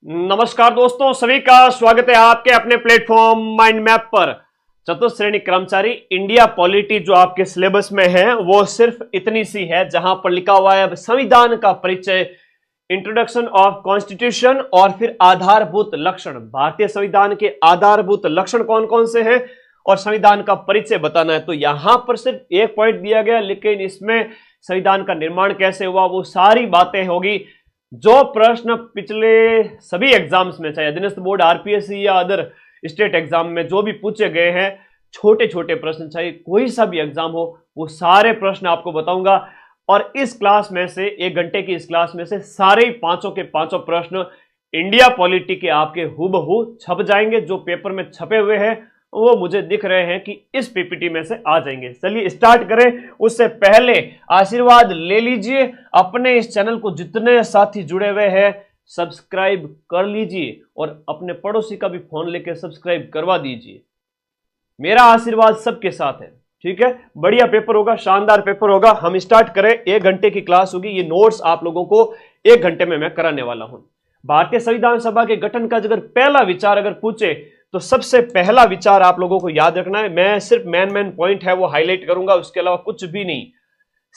नमस्कार दोस्तों, सभी का स्वागत है आपके अपने प्लेटफॉर्म माइंड मैप पर। चतुर्थ श्रेणी कर्मचारी इंडिया पॉलिटी जो आपके सिलेबस में है वो सिर्फ इतनी सी है, जहां पर लिखा हुआ है संविधान का परिचय, इंट्रोडक्शन ऑफ कॉन्स्टिट्यूशन और फिर आधारभूत लक्षण। भारतीय संविधान के आधारभूत लक्षण कौन कौन से हैं और संविधान का परिचय बताना है। तो यहां पर सिर्फ एक पॉइंट दिया गया, लेकिन इसमें संविधान का निर्माण कैसे हुआ वो सारी बातें होगी। जो प्रश्न पिछले सभी एग्जाम्स में, चाहे अधीनस्थ बोर्ड, आरपीएससी या अदर स्टेट एग्जाम में जो भी पूछे गए हैं, छोटे छोटे प्रश्न, चाहे कोई सा भी एग्जाम हो, वो सारे प्रश्न आपको बताऊंगा। और इस क्लास में से, 1 घंटे की इस क्लास में से सारे पांचों के पांचों प्रश्न इंडिया पॉलिटी के आपके हूबहू छप जाएंगे। जो पेपर में छपे हुए हैं वो मुझे दिख रहे हैं कि इस पीपीटी में से आ जाएंगे। चलिए स्टार्ट करें। उससे पहले आशीर्वाद ले लीजिए, अपने इस चैनल को जितने साथी जुड़े हुए हैं सब्सक्राइब कर लीजिए और अपने पड़ोसी का भी फोन लेकर सब्सक्राइब करवा दीजिए। मेरा आशीर्वाद सबके साथ है, ठीक है। बढ़िया पेपर होगा, शानदार पेपर होगा। हम स्टार्ट करें। 1 घंटे की क्लास होगी। ये नोट्स आप लोगों को 1 घंटे में मैं कराने वाला हूं। भारतीय संविधान सभा के गठन का अगर पहला विचार अगर पूछे तो सबसे पहला विचार आप लोगों को याद रखना है। मैं सिर्फ मेन पॉइंट है वो हाईलाइट करूंगा, उसके अलावा कुछ भी नहीं।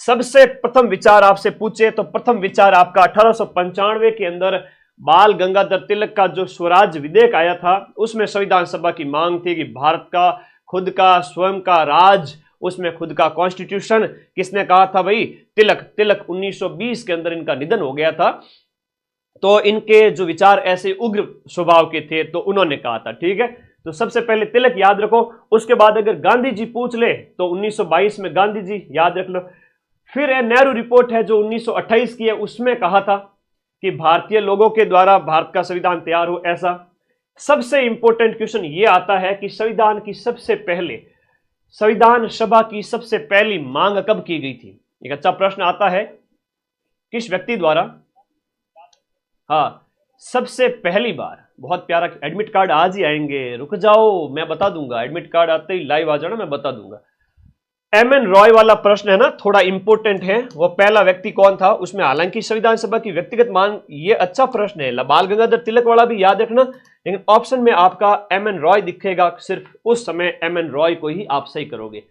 सबसे प्रथम विचार आपसे पूछे तो प्रथम विचार आपका 1895 के अंदर बाल गंगाधर तिलक का जो स्वराज विधेयक आया था, उसमें संविधान सभा की मांग थी कि भारत का खुद का स्वयं का राज, उसमें खुद का कॉन्स्टिट्यूशन। किसने कहा था भाई? तिलक 1920 के अंदर इनका निधन हो गया था। तो इनके जो विचार ऐसे उग्र स्वभाव के थे तो उन्होंने कहा था, ठीक है। तो सबसे पहले तिलक याद रखो। उसके बाद अगर गांधी जी पूछ ले तो 1922 में गांधी जी याद रख लो। फिर नेहरू रिपोर्ट है जो 1928 की है, उसमें कहा था कि भारतीय लोगों के द्वारा भारत का संविधान तैयार हो। ऐसा सबसे इंपॉर्टेंट क्वेश्चन ये आता है कि संविधान सभा की सबसे पहली मांग कब की गई थी? एक अच्छा प्रश्न आता है। किस व्यक्ति द्वारा? हाँ, सबसे पहली बार। बहुत प्यारा। एडमिट कार्ड आज ही आएंगे, रुक जाओ मैं बता दूंगा। एडमिट कार्ड आते ही लाइव आ जाना, मैं बता दूंगा। एमएन रॉय वाला प्रश्न है ना, थोड़ा इंपॉर्टेंट है। वो पहला व्यक्ति कौन था उसमें, हालांकि संविधान सभा की व्यक्तिगत मांग, ये अच्छा प्रश्न है। बाल गंगाधर तिलक वाला भी याद रखना, लेकिन ऑप्शन में आपका एमएन रॉय दिखेगा। सिर्फ उस समय एमएन रॉय को ही आप सही करोगे।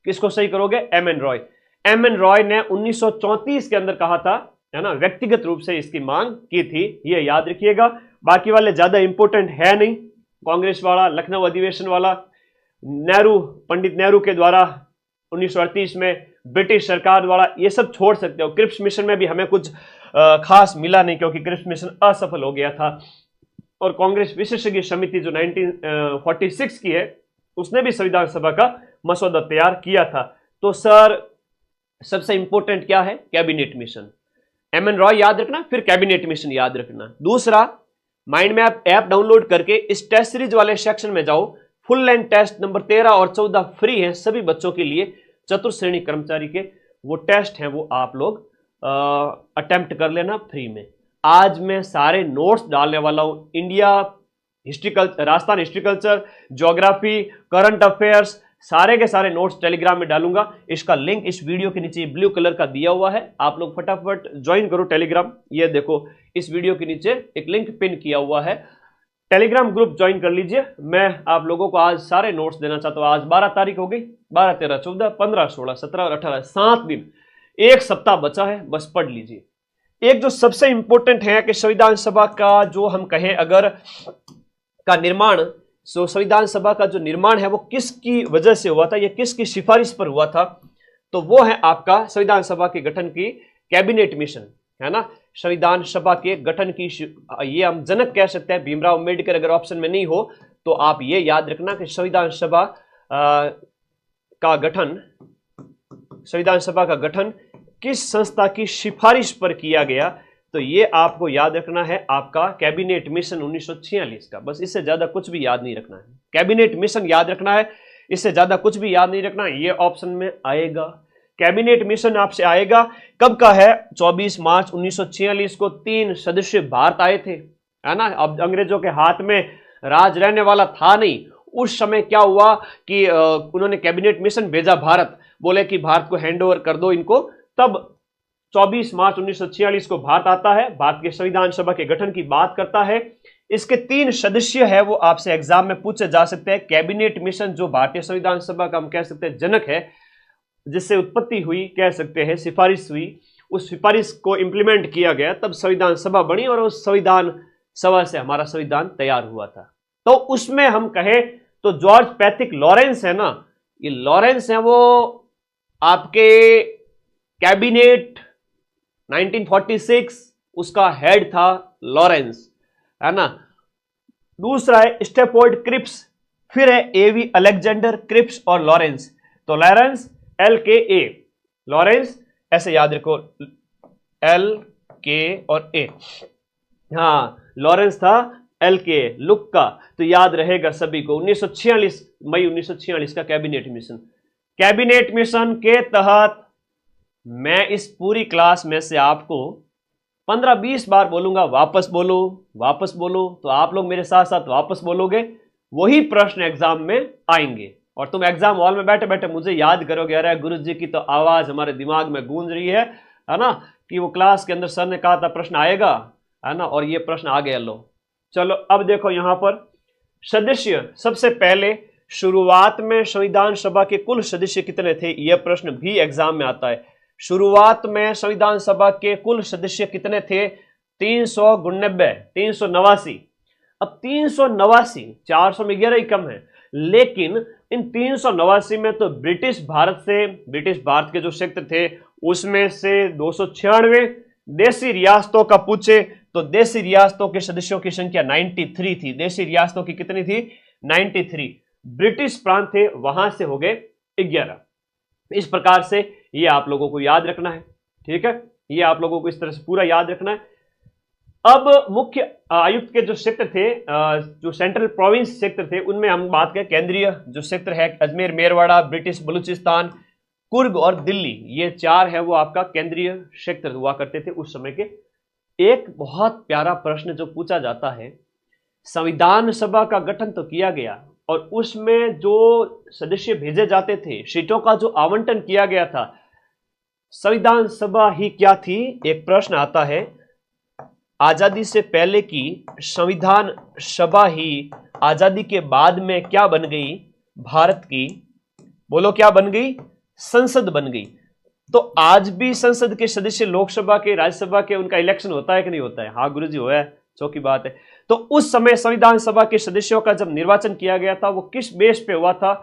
किसको सही करोगे? एमएन रॉय। एमएन रॉय ने 1934 के अंदर कहा था, है ना, व्यक्तिगत रूप से इसकी मांग की थी, ये याद रखिएगा। बाकी वाले ज्यादा इंपॉर्टेंट है नहीं। कांग्रेस वाला, लखनऊ अधिवेशन वाला, पंडित नेहरू के द्वारा 1938 में, ब्रिटिश सरकार द्वारा, ये सब छोड़ सकते हो। क्रिप्स मिशन में भी हमें कुछ खास मिला नहीं, क्योंकि क्रिप्स मिशन असफल हो गया था। और कांग्रेस विशेषज्ञ समिति जो 1946 की है, उसने भी संविधान सभा का मसौदा तैयार किया था। तो सर सबसे इंपॉर्टेंट क्या है? Cabinet mission. एमएन रॉय याद रखना, फिर कैबिनेट मिशन याद रखना। दूसरा, माइंड मैप ऐप डाउनलोड करके इस टेस्ट सीरीज वाले सेक्शन में जाओ। फुल लेंथ टेस्ट नंबर 13 और 14 फ्री है सभी बच्चों के लिए, चतुर्थ श्रेणी कर्मचारी के। वो टेस्ट हैं वो आप लोग अटेम्प्ट कर लेना फ्री में। आज मैं सारे नोट्स डालने वाला हूं। India history culture, Rajasthan history culture, geography, current affairs, सारे के सारे नोट्स टेलीग्राम में डालूंगा। इसका लिंक इस वीडियो के नीचे ब्लू कलर का दिया हुआ है, आप लोग फटाफट ज्वाइन करो टेलीग्राम। ये देखो, इस वीडियो के नीचे एक लिंक पिन किया हुआ है, टेलीग्राम ग्रुप ज्वाइन कर लीजिए। मैं आप लोगों को आज सारे नोट्स देना चाहता हूं। आज 12 तारीख हो गई, 12, 13, 14, 15, 16, 17 और 18, 7 दिन, 1 सप्ताह बचा है, बस पढ़ लीजिए। एक जो सबसे इंपॉर्टेंट है कि संविधान सभा का जो हम कहें अगर का निर्माण, संविधान सभा का जो निर्माण है वो किसकी वजह से हुआ था, ये किसकी सिफारिश पर हुआ था? तो वो है आपका संविधान सभा के गठन की कैबिनेट मिशन, है ना। संविधान सभा के गठन की ये हम जनक कह सकते हैं भीमराव अम्बेडकर। अगर ऑप्शन में नहीं हो तो आप ये याद रखना कि संविधान सभा का गठन किस संस्था की सिफारिश पर किया गया। तो ये आपको याद रखना है, आपका कैबिनेट मिशन 1946 का। बस इससे ज्यादा कुछ भी याद नहीं रखना है। कैबिनेट मिशन याद रखना है, इससे ज्यादा कुछ भी याद नहीं रखना। ये ऑप्शन में आएगा। कैबिनेट मिशन आपसे आएगा। कब का है? 24 मार्च 1946 को 3 सदस्य भारत आए थे, है ना। अब अंग्रेजों के हाथ में राज रहने वाला था नहीं। उस समय क्या हुआ कि उन्होंने कैबिनेट मिशन भेजा भारत, बोले कि भारत को हैंड ओवर कर दो इनको। तब 24 मार्च 1946 को भारत आता है, भारत के संविधान सभा के गठन की बात करता है। इसके 3 सदस्य है वो आपसे एग्जाम में पूछे जा सकते हैं। कैबिनेट मिशन जो भारतीय संविधान सभा का हम कह सकते हैं जनक है, जिससे उत्पत्ति हुई, कह सकते हैं सिफारिश हुई, उस सिफारिश को इंप्लीमेंट किया गया, तब संविधान सभा बनी और उस संविधान सभा से हमारा संविधान तैयार हुआ था। तो उसमें हम कहें तो जॉर्ज पैट्रिक लॉरेंस है ना, ये लॉरेंस है वो आपके कैबिनेट 1946 उसका हेड था लॉरेंस, है ना। दूसरा है स्टेफोर्ड क्रिप्स, फिर है एवी अलेक्जेंडर क्रिप्स और लॉरेंस। तो लॉरेंस LKA, लॉरेंस ऐसे याद रखो, LK और A। हाँ, लॉरेंस था LKA, लुक का, तो याद रहेगा सभी को। 1946 मई 1946 का कैबिनेट मिशन। कैबिनेट मिशन के तहत मैं इस पूरी क्लास में से आपको 15-20 बार बोलूंगा, वापस बोलो वापस बोलो, तो आप लोग मेरे साथ साथ वापस बोलोगे, वही प्रश्न एग्जाम में आएंगे और तुम एग्जाम हॉल में बैठे बैठे मुझे याद करोगे, अरे गुरुजी की तो आवाज हमारे दिमाग में गूंज रही है ना, कि वो क्लास के अंदर सर ने कहा था प्रश्न आएगा, है ना, और ये प्रश्न आ गया। लो चलो अब देखो यहां पर सदस्य, सबसे पहले शुरुआत में संविधान सभा के कुल सदस्य कितने थे, यह प्रश्न भी एग्जाम में आता है। शुरुआत में संविधान सभा के कुल सदस्य कितने थे, 389। अब 389, 400 में 11 ही कम है, लेकिन इन 389 में तो ब्रिटिश भारत के जो क्षेत्र थे उसमें से 296 देसी रियासतों का पूछे तो देसी रियासतों के सदस्यों की संख्या 93 थी। देसी रियासतों की कितनी थी, 93। ब्रिटिश प्रांत थे, वहां से हो गए 11। इस प्रकार से ये आप लोगों को याद रखना है, ठीक है, ये आप लोगों को इस तरह से पूरा याद रखना है। अब मुख्य आयुक्त के जो क्षेत्र थे, जो सेंट्रल प्रोविंस क्षेत्र थे, उनमें हम बात करें केंद्रीय जो क्षेत्र है, अजमेर, मेरवाड़ा, ब्रिटिश बलूचिस्तान, कुर्ग और दिल्ली, ये 4 है वो आपका केंद्रीय क्षेत्र हुआ करते थे उस समय के। एक बहुत प्यारा प्रश्न जो पूछा जाता है, संविधान सभा का गठन तो किया गया और उसमें जो सदस्य भेजे जाते थे, सीटों का जो आवंटन किया गया था, संविधान सभा ही क्या थी। एक प्रश्न आता है, आजादी से पहले की संविधान सभा ही आजादी के बाद में क्या बन गई, भारत की, बोलो क्या बन गई, संसद बन गई। तो आज भी संसद के सदस्य लोकसभा के, राज्यसभा के, उनका इलेक्शन होता है कि नहीं होता है, हाँ गुरुजी हुआ है, चौकी बात है। तो उस समय संविधान सभा के सदस्यों का जब निर्वाचन किया गया था वो किस बेस पे हुआ था,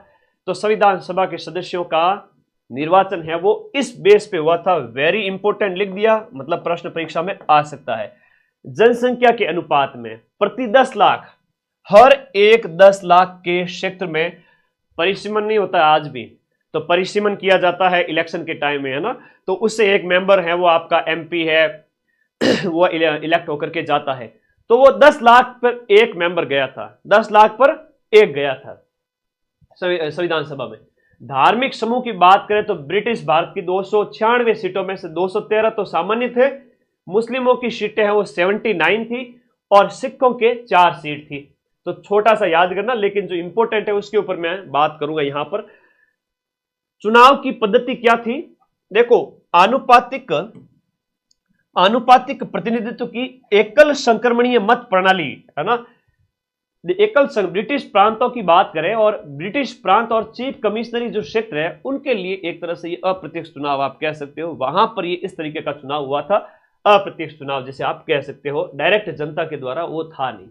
तो संविधान सभा के सदस्यों का निर्वाचन है वो इस बेस पे हुआ था। वेरी इंपॉर्टेंट लिख दिया, मतलब प्रश्न परीक्षा में आ सकता है। जनसंख्या के अनुपात में प्रति 10 लाख, हर एक 10 लाख के क्षेत्र में परिसीमन नहीं होता है आज भी, तो परिसीमन किया जाता है इलेक्शन के टाइम में, है ना। तो उससे एक मेंबर है वो आपका MP है, वो इलेक्ट होकर के जाता है। तो वो 10 लाख पर एक मेंबर गया था, 10 लाख पर एक गया था संविधान सभा में। धार्मिक समूह की बात करें तो ब्रिटिश भारत की 296 सीटों में से 213 तो सामान्य थे, मुस्लिमों की सीटें हैं वो 79 थी और सिखों के 4 सीट थी। तो छोटा सा याद करना, लेकिन जो इंपॉर्टेंट है उसके ऊपर मैं बात करूंगा। यहां पर चुनाव की पद्धति क्या थी, देखो आनुपातिक प्रतिनिधित्व की एकल संक्रमणीय मत प्रणाली, है ना। ब्रिटिश प्रांतों की बात करें और ब्रिटिश प्रांत और चीफ कमिश्नरी जो क्षेत्र है उनके लिए एक तरह से ये अप्रत्यक्ष चुनाव आप कह सकते हो, वहां पर ये इस तरीके का चुनाव हुआ था, अप्रत्यक्ष चुनाव जैसे आप कह सकते हो, डायरेक्ट जनता के द्वारा वो था नहीं।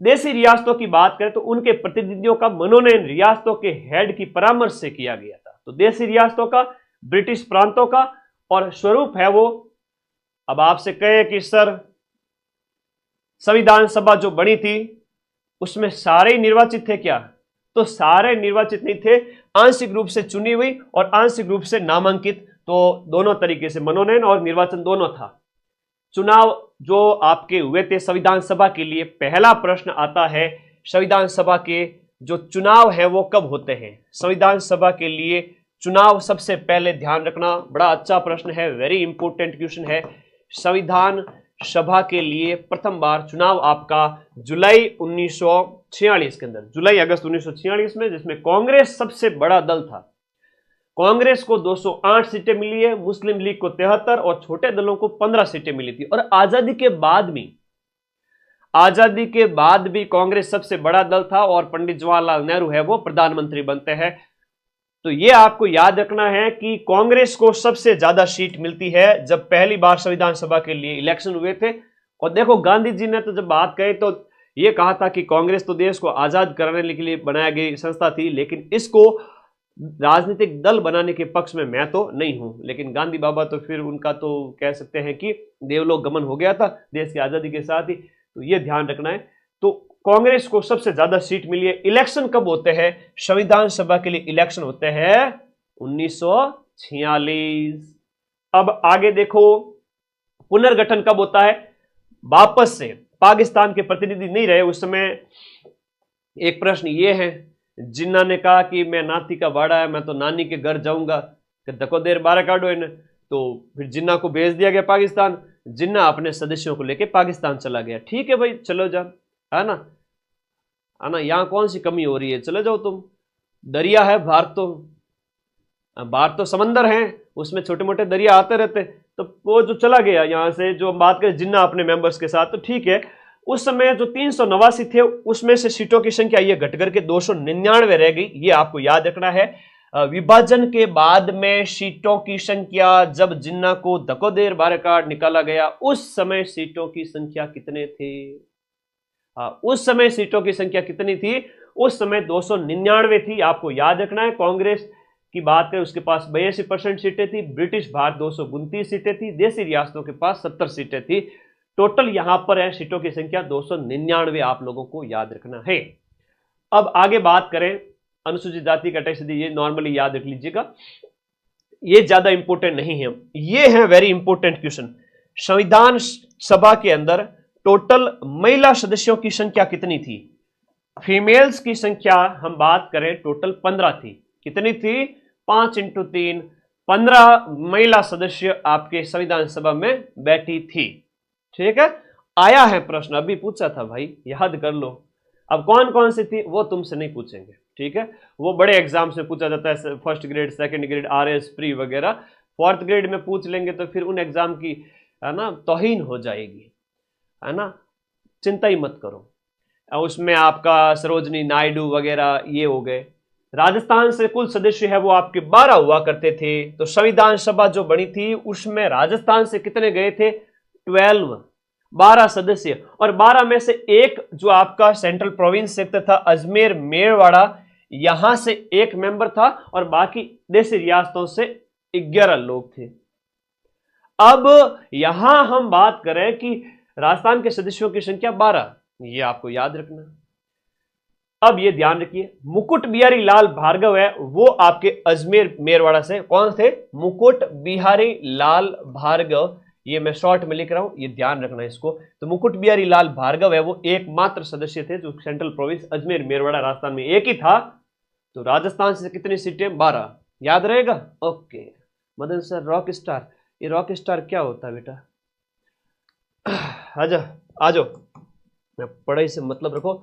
देशी रियासतों की बात करें तो उनके प्रतिनिधियों का मनोनयन रियासतों के हेड की परामर्श से किया गया था। तो देशी रियासतों का, ब्रिटिश प्रांतों का, और स्वरूप है वो, अब आपसे कहे कि सर संविधान सभा जो बनी थी उसमें सारे निर्वाचित थे क्या, तो सारे निर्वाचित नहीं थे, आंशिक रूप से चुनी हुई और आंशिक रूप से नामांकित, तो दोनों तरीके से मनोनयन और निर्वाचन दोनों था। चुनाव जो आपके हुए थे संविधान सभा के लिए, पहला प्रश्न आता है संविधान सभा के जो चुनाव है वो कब होते हैं। संविधान सभा के लिए चुनाव सबसे पहले ध्यान रखना, बड़ा अच्छा प्रश्न है, वेरी इंपॉर्टेंट क्वेश्चन है। संविधान सभा के लिए प्रथम बार चुनाव आपका जुलाई 1946 के अंदर, जुलाई अगस्त 1946 में, जिसमें कांग्रेस सबसे बड़ा दल था। कांग्रेस को 208 सीटें मिली है, मुस्लिम लीग को 73 और छोटे दलों को 15 सीटें मिली थी। और आजादी के बाद भी आजादी के बाद भी कांग्रेस सबसे बड़ा दल था और पंडित जवाहरलाल नेहरू है वो प्रधानमंत्री बनते हैं। तो ये आपको याद रखना है कि कांग्रेस को सबसे ज्यादा सीट मिलती है जब पहली बार संविधान सभा के लिए इलेक्शन हुए थे। और देखो गांधी जी ने तो जब बात कही तो ये कहा था कि कांग्रेस तो देश को आजाद कराने के लिए बनाई गई संस्था थी, लेकिन इसको राजनीतिक दल बनाने के पक्ष में मैं तो नहीं हूं। लेकिन गांधी बाबा तो फिर उनका तो कह सकते हैं कि देवलोक गमन हो गया था देश की आजादी के साथ ही, तो ये ध्यान रखना है। तो कांग्रेस को सबसे ज्यादा सीट मिली है। इलेक्शन कब होते हैं? संविधान सभा के लिए इलेक्शन होते हैं 1946। अब आगे देखो पुनर्गठन कब होता है? वापस से पाकिस्तान के प्रतिनिधि नहीं रहे उस समय। एक प्रश्न ये है, जिन्ना ने कहा कि मैं नाती का बाड़ा है, मैं तो नानी के घर जाऊंगा, धको देर बारह काटो इन्हें। तो फिर जिन्ना को भेज दिया गया पाकिस्तान। जिन्ना अपने सदस्यों को लेकर पाकिस्तान चला गया। ठीक है भाई, चलो जा, है ना, यहां कौन सी कमी हो रही है, चले जाओ तुम। दरिया है बाहर तो समंदर है, उसमें छोटे मोटे दरिया आते रहते। तो वो जो चला गया यहां से, जो बात करें जिन्ना अपने मेंबर्स के साथ, तो ठीक है। उस समय जो 389 थे उसमें से सीटों की संख्या ये घट करके 299 रह गई। ये आपको याद रखना है। विभाजन के बाद में सीटों की संख्या, जब जिन्ना को धकोदेर बारकाट निकाला गया उस समय सीटों की संख्या कितने थे? उस समय सीटों की संख्या कितनी थी? उस समय 299 थी। आपको याद रखना है। कांग्रेस की बात करें उसके पास 82% सीटें थी। ब्रिटिश भारत 229 सीटें थी। देसी रियासतों के पास 70 सीटें थी। टोटल यहां पर है सीटों की संख्या 299। आप लोगों को याद रखना है। अब आगे बात करें अनुसूचित जाति कैटेगरी, ये नॉर्मली याद रख लीजिएगा, ये ज्यादा इंपॉर्टेंट नहीं है। ये है वेरी इंपॉर्टेंट क्वेश्चन। संविधान सभा के अंदर टोटल महिला सदस्यों की संख्या कितनी थी? फीमेल्स की संख्या हम बात करें टोटल 15 थी। कितनी थी? 5 × 3, 15 महिला सदस्य आपके संविधान सभा में बैठी थी। ठीक है, आया है प्रश्न, अभी पूछा था भाई, याद कर लो। अब कौन कौन सी थी वो तुमसे नहीं पूछेंगे, ठीक है, वो बड़े एग्जाम्स में पूछा जाता है, first grade, second grade, RS pre वगैरह। फोर्थ ग्रेड में पूछ लेंगे तो फिर उन एग्जाम की, है ना, तौहीन हो जाएगी, है ना, चिंता ही मत करो। उसमें आपका सरोजनी नायडू वगैरह ये हो गए। राजस्थान से कुल सदस्य है वो आपके 12 हुआ करते थे। तो संविधान सभा जो बनी थी उसमें राजस्थान से कितने गए थे? 12 सदस्य। और 12 में से एक जो आपका सेंट्रल प्रोविंस सेक्टर था अजमेर मेरवाड़ा, यहां से एक मेंबर था और बाकी देसी रियासतों से 11 लोग थे। अब यहां हम बात करें कि राजस्थान के सदस्यों की संख्या 12, ये आपको याद रखना। अब ये ध्यान रखिए, मुकुट बिहारी लाल भार्गव है वो आपके अजमेर मेरवाड़ा से। कौन थे? मुकुट बिहारी लाल भार्गव। ये मैं शॉर्ट में लिख रहा हूं, ये ध्यान रखना इसको। तो मुकुट बिहारी लाल भार्गव है वो एकमात्र सदस्य थे जो सेंट्रल प्रोविंस अजमेर मेरवाड़ा राजस्थान में एक ही था। तो राजस्थान से कितनी सीटें? 12। याद रहेगा? Okay. Madan sir rock star, ये रॉक स्टार क्या होता है बेटा? आ जाओ, पढ़ाई से मतलब रखो।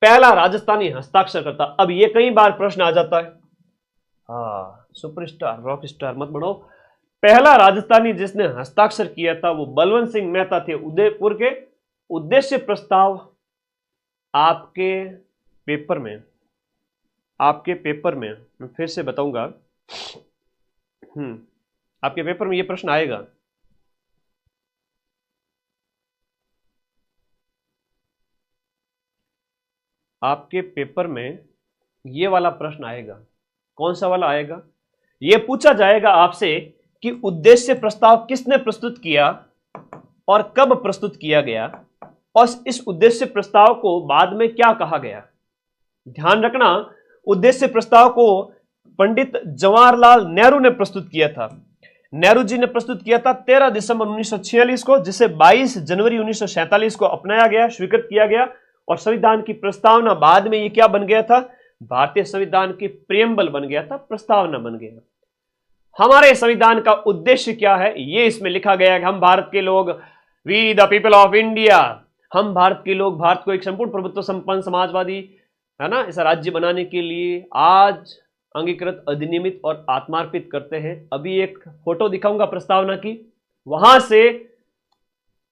पहला राजस्थानी हस्ताक्षर करता। अब ये कई बार प्रश्न आ जाता है। हाँ, सुपरस्टार रॉक स्टार मत बढ़ो। पहला राजस्थानी जिसने हस्ताक्षर किया था वो बलवंत सिंह मेहता थे उदयपुर के। उद्देश्य प्रस्ताव आपके पेपर में मैं फिर से बताऊंगा। आपके पेपर में ये प्रश्न आएगा। आपके पेपर में ये वाला प्रश्न आएगा। कौन सा वाला आएगा? ये पूछा जाएगा आपसे कि उद्देश्य प्रस्ताव किसने प्रस्तुत किया और कब प्रस्तुत किया गया और इस उद्देश्य प्रस्ताव को बाद में क्या कहा गया। ध्यान रखना, उद्देश्य प्रस्ताव को पंडित जवाहरलाल नेहरू ने प्रस्तुत किया था। नेहरू जी ने प्रस्तुत किया था 13 दिसंबर 1946 को, जिसे 22 जनवरी 1947 को अपनाया गया, स्वीकृत किया गया। और संविधान की प्रस्तावना बाद में ये क्या बन गया था? भारतीय संविधान की प्रियम्बल बन गया था, प्रस्तावना बन गया। हमारे संविधान का उद्देश्य क्या है ये इसमें लिखा गया है कि हम भारत के लोग, we the people of India, हम भारत के लोग भारत को एक संपूर्ण प्रभुत्व संपन्न समाजवादी, है ना, ऐसा राज्य बनाने के लिए आज अंगीकृत, अधिनियमित और आत्मार्पित करते हैं। अभी एक फोटो दिखाऊंगा प्रस्तावना की, वहां से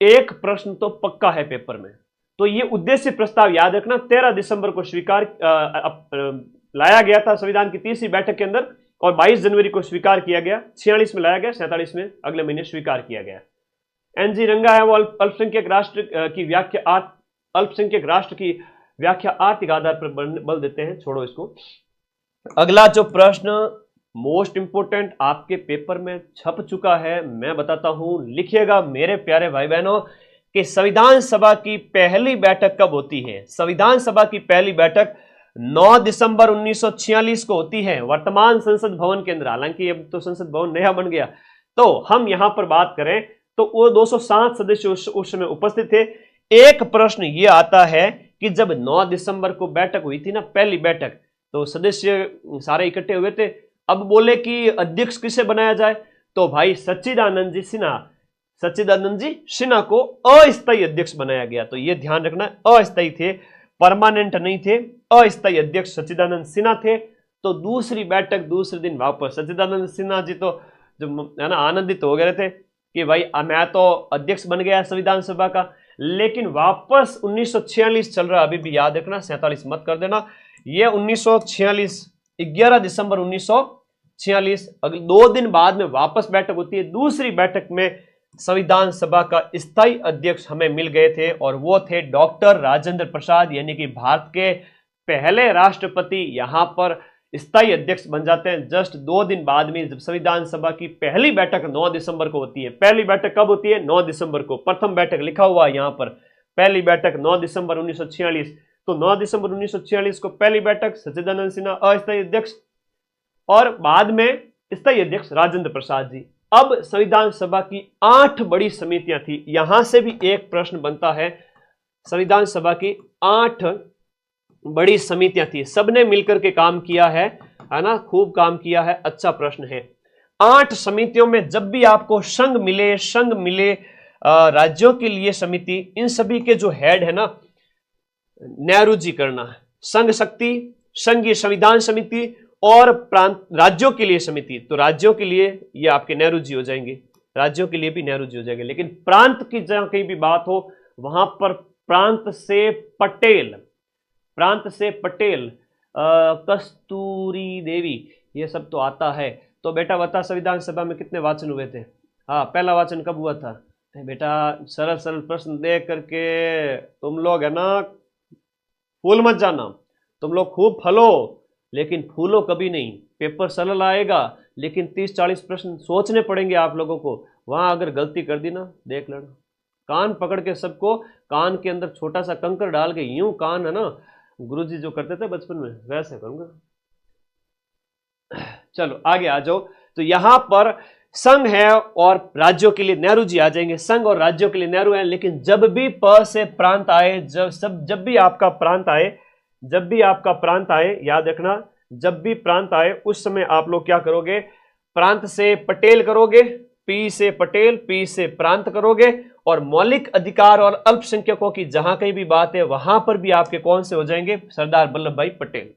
एक प्रश्न तो पक्का है पेपर में। तो ये उद्देश्य प्रस्ताव याद रखना 13 दिसंबर को लाया गया था संविधान की 30वीं बैठक के अंदर, और 22 जनवरी को स्वीकार किया गया। 46 में लाया गया, 47 में अगले महीने स्वीकार किया गया। एनजी रंगा है वो अल्पसंख्यक राष्ट्र की व्याख्या, अल्पसंख्यक राष्ट्र की व्याख्या आर्थिक आधार पर बल देते हैं। छोड़ो इसको। अगला जो प्रश्न मोस्ट इंपोर्टेंट आपके पेपर में छप चुका है, मैं बताता हूं, लिखिएगा मेरे प्यारे भाई बहनों कि संविधान सभा की पहली बैठक कब होती है। संविधान सभा की पहली बैठक 9 दिसंबर 1946 को होती है, वर्तमान संसद भवन के अंदर। हालांकि अब तो संसद भवन नया बन गया। तो हम यहां पर बात करें तो वो 207 सदस्य उस समय उपस्थित थे। एक प्रश्न ये आता है कि जब 9 दिसंबर को बैठक हुई थी ना, पहली बैठक, तो सदस्य सारे इकट्ठे हुए थे। अब बोले कि अध्यक्ष किसे बनाया जाए, तो भाई सच्चिदानंद जी सिन्हा को अस्थायी अध्यक्ष बनाया गया। तो ये ध्यान रखना, अस्थायी थे, परमानेंट नहीं थे, अस्थायी अध्यक्ष सच्चिदानंद सिन्हा थे। तो दूसरी बैठक दूसरे दिन वापस, सच्चिदानंद सिन्हा जी तो जो है ना आनंदित हो गए थे कि भाई मैं तो अध्यक्ष बन गया संविधान सभा का। लेकिन वापस 1946 चल रहा, अभी भी याद रखना, 47 मत कर देना। ये 1946 11 दिसंबर 1946 अगले 2 दिन बाद में वापस बैठक होती है। दूसरी बैठक में संविधान सभा का स्थायी अध्यक्ष हमें मिल गए थे, और वो थे डॉक्टर राजेंद्र प्रसाद, यानी कि भारत के पहले राष्ट्रपति यहां पर स्थायी अध्यक्ष बन जाते हैं। जस्ट 2 दिन बाद में जब संविधान सभा की पहली बैठक 9 दिसंबर को होती है। पहली बैठक कब होती है? 9 दिसंबर को। प्रथम बैठक लिखा हुआ है यहां पर, पहली बैठक 9 दिसंबर 1946। तो 9 दिसंबर 1946 को पहली बैठक, सच्चिदानंद सिन्हा अस्थायी अध्यक्ष, और बाद में स्थायी अध्यक्ष राजेंद्र प्रसाद जी। अब संविधान सभा की 8 बड़ी समितियां थी। यहां से भी एक प्रश्न बनता है, संविधान सभा की 8 बड़ी समितियां थी, सबने मिलकर के काम किया है ना, खूब काम किया है। अच्छा प्रश्न है। 8 समितियों में जब भी आपको संघ मिले राज्यों के लिए समिति, इन सभी के जो हेड है ना, नेहरू जी करना है। संघ शक्ति, संघीय संविधान समिति और प्रांत राज्यों के लिए समिति, तो राज्यों के लिए ये आपके नेहरू जी हो जाएंगे, राज्यों के लिए भी नेहरू जी हो जाएंगे। लेकिन प्रांत की जहां कहीं भी बात हो, वहां पर प्रांत से पटेल, कस्तूरी देवी, ये सब तो आता है। तो बेटा बता, संविधान सभा में कितने वाचन हुए थे? हाँ, पहला वाचन कब हुआ था? बेटा सरल प्रश्न देख करके तुम लोग है ना फूल मत जाना, तुम लोग खूब फलो लेकिन फूलो कभी नहीं। पेपर सरल आएगा लेकिन 30-40 प्रश्न सोचने पड़ेंगे आप लोगों को। वहां अगर गलती कर दी ना, देख लेना, कान पकड़ के सबको कान के अंदर छोटा सा कंकर डाल के यूं कान है ना, गुरुजी जो करते थे बचपन में, वैसे करूंगा। चलो आगे आ जाओ। तो यहां पर संघ है और राज्यों के लिए नेहरू जी आ जाएंगे। संघ और राज्यों के लिए नेहरू है। लेकिन जब भी प से प्रांत आए, जब भी आपका प्रांत आए, याद रखना, जब भी प्रांत आए उस समय आप लोग क्या करोगे? प्रांत से पटेल करोगे, पी से पटेल, पी से प्रांत करोगे, और मौलिक अधिकार और अल्पसंख्यकों की जहां कहीं भी बात है वहां पर भी आपके कौन से हो जाएंगे? सरदार वल्लभ भाई पटेल।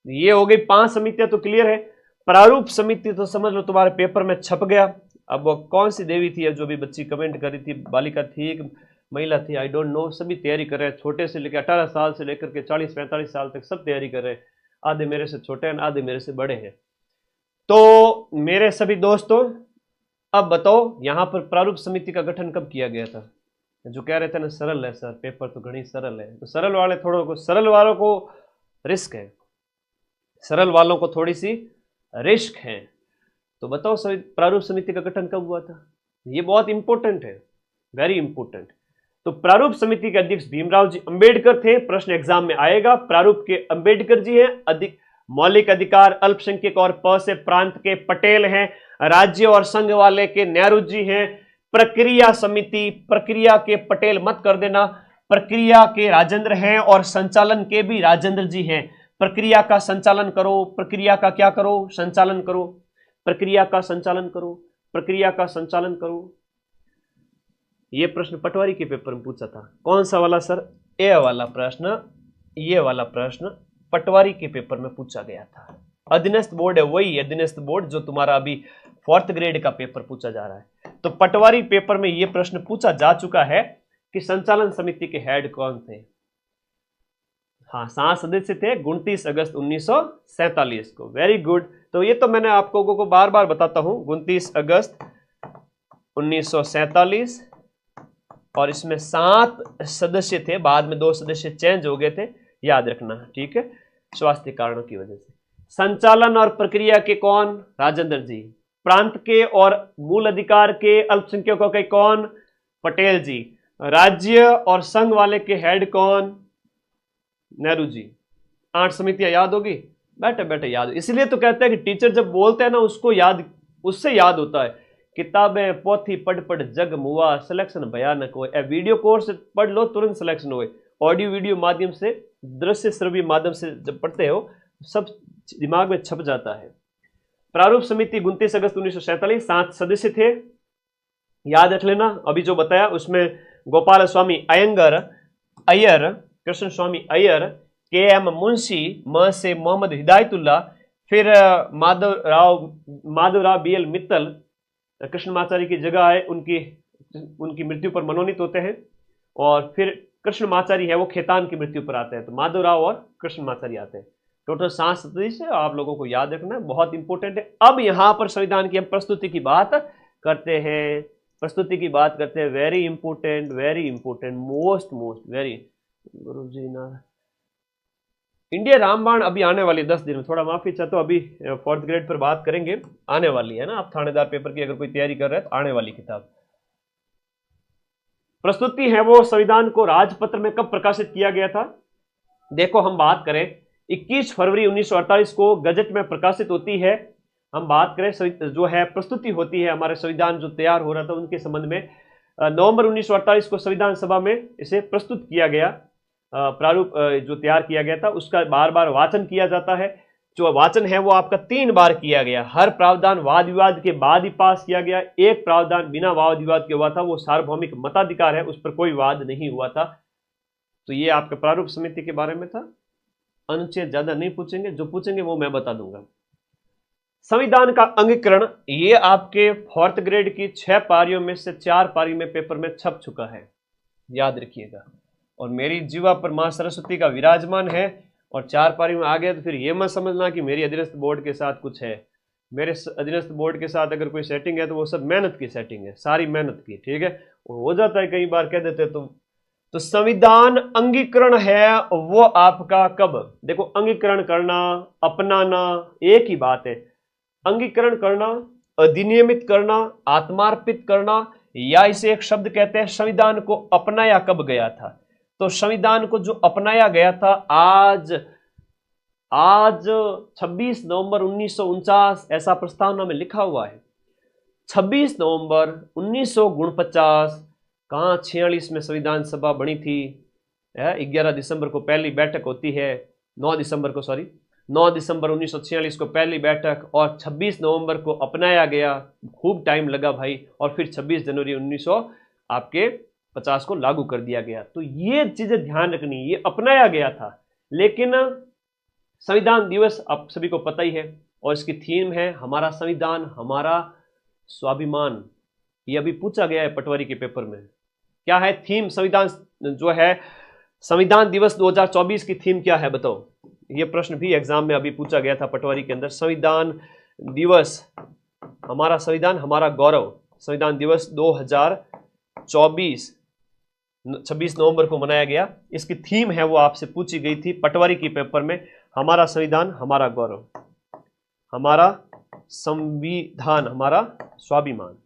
ये हो गई 5 समितियां, तो क्लियर है। प्रारूप समिति तो समझ लो तुम्हारे पेपर में छप गया। अब वो कौन सी देवी थी जो भी बच्ची कमेंट करी थी, बालिका थी, एक महिला थी, आई डोंट नो। सभी तैयारी कर रहे हैं, छोटे से लेकर 18 साल से लेकर के 40-45 साल तक सब तैयारी कर रहे हैं। आधे मेरे से छोटे हैं, आधे मेरे से बड़े हैं। तो मेरे सभी दोस्तों, अब बताओ यहां पर प्रारूप समिति का गठन कब किया गया था? जो कह रहे थे ना सरल है सर, पेपर तो घनी सरल है, तो सरल वालों को रिस्क है, सरल वालों को थोड़ी सी रिस्क है। तो बताओ प्रारूप समिति का गठन कब हुआ था? ये बहुत इंपॉर्टेंट है, वेरी इंपॉर्टेंट। तो प्रारूप समिति के अध्यक्ष भीमराव जी अंबेडकर थे। प्रश्न एग्जाम में आएगा। प्रारूप के अंबेडकर जी हैं। मौलिक अधिकार अल्पसंख्यक और प से प्रांत के पटेल हैं। राज्य और संघ वाले के नेहरू जी हैं। प्रक्रिया समिति, प्रक्रिया के पटेल मत कर देना, प्रक्रिया के राजेंद्र हैं और संचालन के भी राजेंद्र जी हैं। प्रक्रिया का संचालन करो, प्रक्रिया का क्या करो? संचालन करो, प्रक्रिया का संचालन करो, प्रक्रिया का संचालन करो। यह प्रश्न पटवारी के पेपर में पूछा था। कौन सा वाला सर? ए वाला प्रश्न, ये वाला प्रश्न पटवारी के पेपर में पूछा गया था। अधीनस्थ बोर्ड है, वही अधीनस्थ बोर्ड जो तुम्हारा अभी 4th ग्रेड का पेपर पूछा जा रहा है। तो पटवारी पेपर में यह प्रश्न पूछा जा चुका है कि संचालन समिति के हेड कौन थे? हाँ, 7 सदस्य थे 29 अगस्त 1947 को। Very good. तो ये तो मैंने आपको को बार बार बताता हूं, 29 अगस्त 1947, और इसमें 7 सदस्य थे, बाद में 2 सदस्य चेंज हो गए थे, याद रखना, ठीक है, स्वास्थ्य कारणों की वजह से। संचालन और प्रक्रिया के कौन? राजेंद्र जी। प्रांत के और मूल अधिकार के अल्पसंख्यकों के कौन? पटेल जी। राज्य और संघ वाले के हेड कौन? नेहरू जी। 8 समितियां याद होगी, बैठे बैठे याद। इसलिए तो कहते हैं कि टीचर जब बोलते हैं ना, उसको याद, उससे याद होता है। किताबें पोथी पढ़ पढ़ जग मुआ, सिलेक्शन भयानक हो। वीडियो कोर्स पढ़ लो, तुरंत सिलेक्शन हो। ऑडियो वीडियो माध्यम से, दृश्य श्रव्य माध्यम से जब पढ़ते हो, सब दिमाग में छप जाता है। प्रारूप समिति 29 अगस्त 1947, 7 सदस्य थे, याद रख लेना। अभी जो बताया उसमें गोपाल स्वामी अय्यर, कृष्ण स्वामी अय्यर, के.एम. मुंशी, म से मोहम्मद हिदायतुल्लाह, फिर माधवराव बी.एल. मित्तल, कृष्णमाचार्य की जगह है, उनकी मृत्यु पर मनोनीत होते हैं। और फिर कृष्णमाचार्य है वो खेतान की मृत्यु पर आते हैं, तो माधवराव और कृष्णमाचार्य आते हैं। टोटल 7 सदस्य आप लोगों को याद रखना है, बहुत इंपॉर्टेंट है। अब यहां पर संविधान की हम प्रस्तुति की बात करते हैं, वेरी इंपॉर्टेंट, मोस्ट वेरी। गुरु जी ना, इंडिया रामबाण अभी आने वाली 10 दिन में, थोड़ा माफी चाहता हूं, अभी 4th ग्रेड पर बात करेंगे, आने वाली है ना। आप थानेदार पेपर की अगर कोई तैयारी कर रहे हैं तो आने वाली किताब। प्रस्तुति है वो संविधान को राजपत्र में कब प्रकाशित किया गया था? देखो, हम बात करें 21 फरवरी 1948 को गजट में प्रकाशित होती है। हम बात करें जो है प्रस्तुति होती है, हमारे संविधान जो तैयार हो रहा था उनके संबंध में, नवंबर 1948 को संविधान सभा में इसे प्रस्तुत किया गया। प्रारूप जो तैयार किया गया था उसका बार बार वाचन किया जाता है। जो वाचन है वो आपका 3 बार किया गया। हर प्रावधान वाद विवाद के बाद ही पास किया गया। एक प्रावधान बिना वाद विवाद के हुआ था, वो सार्वभौमिक मताधिकार है, उस पर कोई वाद नहीं हुआ था। तो ये आपके प्रारूप समिति के बारे में था। अनुच्छेद ज्यादा नहीं पूछेंगे, जो पूछेंगे वो मैं बता दूंगा। संविधान का अंगीकरण, ये आपके 4th ग्रेड की 6 पारियों में से 4 पारी में पेपर में छप चुका है, याद रखिएगा। और मेरी जीवा पर मां सरस्वती का विराजमान है, और 4 पारी में आ गया तो फिर ये मत समझना कि मेरी अधीनस्थ बोर्ड के साथ कुछ है। मेरे अधीनस्थ बोर्ड के साथ अगर कोई सेटिंग है तो वो सब मेहनत की सेटिंग है, सारी मेहनत की, ठीक है। हो जाता है कई बार कह देते तो संविधान अंगीकरण है वो आपका कब? देखो, अंगीकरण करना, अपनाना एक ही बात है। अंगीकरण करना, अधिनियमित करना, आत्मार्पित करना, या इसे एक शब्द कहते हैं संविधान को अपनाया कब गया था? तो संविधान को जो अपनाया गया था आज 26 नवंबर 1949, ऐसा प्रस्तावना में लिखा हुआ है। 26 नवंबर 1949, कहां 46 में संविधान सभा बनी थी। 11 दिसंबर को पहली बैठक होती है, 9 दिसंबर 1946 को पहली बैठक, और 26 नवंबर को अपनाया गया। खूब टाइम लगा भाई, और फिर 26 जनवरी 1950 को लागू कर दिया गया। तो ये चीजें ध्यान रखनी, ये अपनाया गया था। लेकिन संविधान दिवस आप सभी को पता ही है, और इसकी थीम है हमारा संविधान हमारा स्वाभिमान। ये अभी पूछा गया है पटवारी के पेपर में, क्या है थीम? संविधान जो है, संविधान दिवस 2024 की थीम क्या है बताओ? ये प्रश्न भी एग्जाम में अभी पूछा गया था पटवारी के अंदर। संविधान दिवस, हमारा संविधान हमारा गौरव, संविधान दिवस 2024 26 नवंबर को मनाया गया। इसकी थीम है वो आपसे पूछी गई थी पटवारी की पेपर में, हमारा संविधान हमारा गौरव, हमारा संविधान हमारा स्वाभिमान।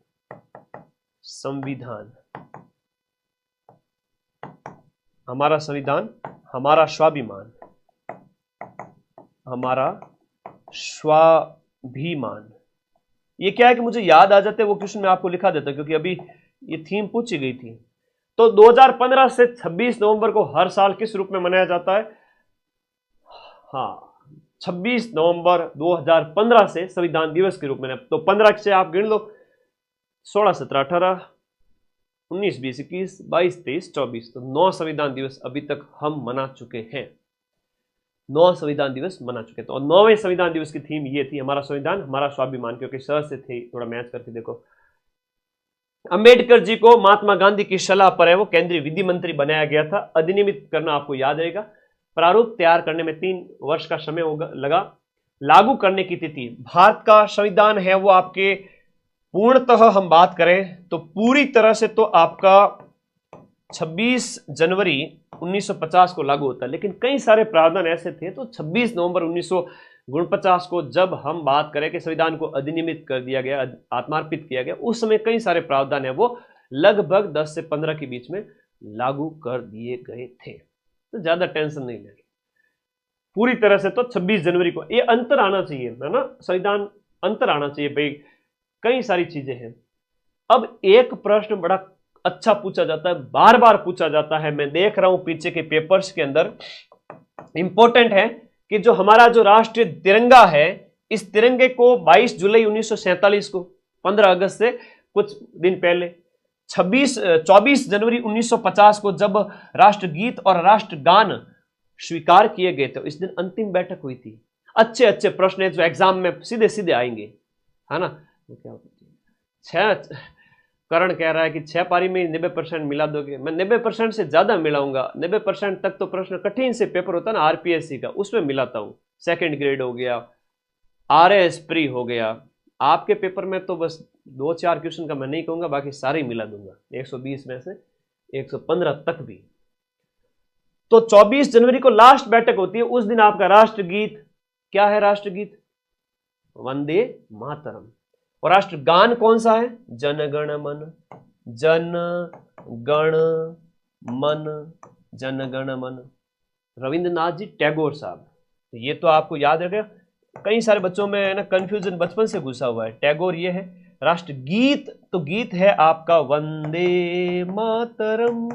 संविधान, हमारा संविधान हमारा स्वाभिमान, हमारा स्वाभिमान। ये क्या है कि मुझे याद आ जाते, वो क्वेश्चन में आपको लिखा देता, क्योंकि अभी ये थीम पूछी गई थी। तो 2015 से 26 नवंबर को हर साल किस रूप में मनाया जाता है? हाँ, 26 नवंबर 2015 से संविधान दिवस के रूप में। तो 15 से आप गिन लो, 16, 17, 18, 19, 20, 21, 22, 23, 24, तो 9 संविधान दिवस अभी तक हम मना चुके हैं। 9 संविधान दिवस मना चुके। तो 9वें संविधान दिवस की थीम ये थी, हमारा संविधान हमारा स्वाभिमान, क्योंकि सर से थे, थोड़ा मैच करके देखो। अंबेडकर जी को महात्मा गांधी की सलाह पर है वो केंद्रीय विधि मंत्री बनाया गया था। अधिनियमित करना आपको याद रहेगा। प्रारूप तैयार करने में 3 वर्ष का समय लगा। लागू करने की तिथि, भारत का संविधान है वो आपके पूर्णतः हम बात करें तो पूरी तरह से तो आपका 26 जनवरी 1950 को लागू होता है, लेकिन कई सारे प्रावधान ऐसे थे तो 26 नवंबर 1949 को जब हम बात करें कि संविधान को अधिनियमित कर दिया गया, आत्मार्पित किया गया, उस समय कई सारे प्रावधान है वो लगभग 10 से 15 के बीच में लागू कर दिए गए थे। तो ज्यादा टेंशन नहीं लेंगे। पूरी तरह से तो 26 जनवरी को ये अंतर आना चाहिए, है ना, संविधान अंतर आना चाहिए भाई, कई सारी चीजें हैं। अब एक प्रश्न बड़ा अच्छा पूछा जाता है, बार बार पूछा जाता है, मैं देख रहा हूं पीछे के पेपर्स के अंदर, इंपॉर्टेंट है कि जो हमारा जो राष्ट्रीय तिरंगा है, इस तिरंगे को 22 जुलाई 1947 को, 15 अगस्त से कुछ दिन पहले, 24 जनवरी 1950 को जब राष्ट्रगीत और राष्ट्रगान स्वीकार किए गए थे, इस दिन अंतिम बैठक हुई थी। अच्छे अच्छे प्रश्न है जो एग्जाम में सीधे सीधे आएंगे, है ना। करण कह रहा है कि 6 पारी में 90% मिला दोगे। मैं 90% से ज्यादा मिलाऊंगा। 90% तक तो प्रश्न कठिन से पेपर होता है ना आरपीएससी का, उसमें मिलाता हूं। सेकंड ग्रेड हो गया, आरएस प्री हो गया। आपके पेपर में तो बस 2-4 क्वेश्चन का मैं नहीं कहूंगा, बाकी सारे ही मिला दूंगा, 120 में से 115 तक भी। तो 24 जनवरी को लास्ट बैठक होती है। उस दिन आपका राष्ट्रगीत क्या है? राष्ट्रगीत वंदे मातरम। और राष्ट्रगान कौन सा है? जन गण मन, जन गण मन, जन गण मन, रविंद्रनाथ जी टैगोर साहब। तो ये तो आपको याद रखेगा। कई सारे बच्चों में ना कंफ्यूजन बचपन से घुसा हुआ है। टैगोर ये है। राष्ट्रगीत तो गीत है आपका वंदे मातरम,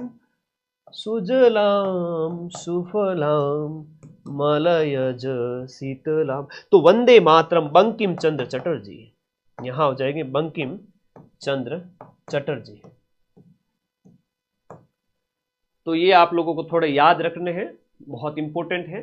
सुजलाम सुफलाम मलयज शीतलाम। तो वंदे मातरम बंकिम चंद्र चटर्जी, यहां हो जाएंगे बंकिम चंद्र चटर्जी। तो ये आप लोगों को थोड़े याद रखने हैं, बहुत इंपॉर्टेंट है।